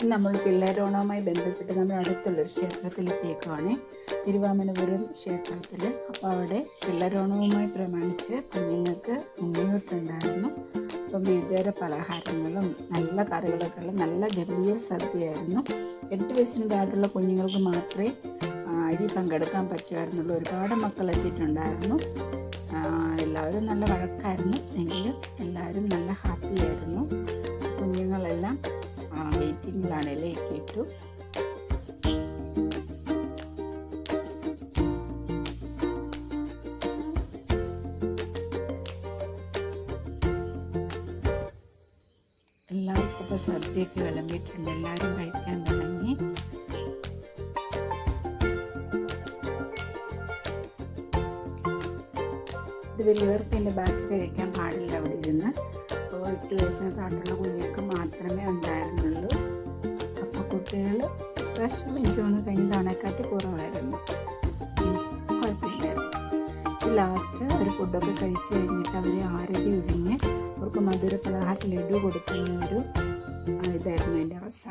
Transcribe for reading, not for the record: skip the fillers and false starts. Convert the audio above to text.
നമ്മൾ പിള്ളേരോണവുമായി ബന്ധപ്പെട്ട് നമ്മൾ അടുത്തുള്ളൊരു ക്ഷേത്രത്തിലെത്തിയേക്കുവാണ്, തിരുവാമനപുരം ക്ഷേത്രത്തിൽ. അപ്പോൾ അവിടെ പിള്ളേരോണവുമായി പ്രമാണിച്ച് കുഞ്ഞുങ്ങൾക്ക് മുന്നോട്ടുണ്ടായിരുന്നു. അപ്പം വിവിധതര പലഹാരങ്ങളും നല്ല കറികളൊക്കെ ഉള്ള നല്ല ഗംഭീര സദ്യയായിരുന്നു. 8 വയസ്സിന് താഴെയുള്ള കുഞ്ഞുങ്ങൾക്ക് മാത്രമേ അരി പങ്കെടുക്കാൻ പറ്റുമായിരുന്നുള്ളൂ. ഒരുപാട് മക്കൾ എത്തിയിട്ടുണ്ടായിരുന്നു. എല്ലാവരും നല്ല വഴക്കായിരുന്നു, എങ്കിലും എല്ലാവരും നല്ല ഹാപ്പിയായിരുന്നു. കുഞ്ഞുങ്ങളെല്ലാം വെയിറ്റിങ്ങിലാണ്, കേട്ടു. എല്ലാവർക്കും ഇപ്പോൾ സദ്യയൊക്കെ വിളമ്പിയിട്ടുണ്ട്, എല്ലാവരും കഴിക്കാൻ തുടങ്ങി. ഇത് വലിയവർക്ക് എൻ്റെ ബാക്കി കഴിക്കാൻ പാടില്ല അവിടെ ഇരുന്ന്. അപ്പോൾ 8 വയസ്സിന് താഴെയുള്ള കുഞ്ഞുങ്ങൾക്ക് മാത്രമേ ഉണ്ടായിരുന്നുള്ളൂ. അപ്പോൾ കുട്ടികൾ പ്രാവശ്യം എനിക്ക് തോന്നുന്നു കഴിഞ്ഞ തവണയെക്കാട്ടി കുറവായിരുന്നു, കുഴപ്പമില്ലായിരുന്നു. ലാസ്റ്റ് അവർ ഫുഡൊക്കെ കഴിച്ച് കഴിഞ്ഞിട്ട് അവർ ആരതി ഒഴിഞ്ഞ് അവർക്ക് മധുര പലഹാരം ലഡു കൊടുക്കുന്ന ഒരു ഇതായിരുന്നു എൻ്റെ അവസാനം.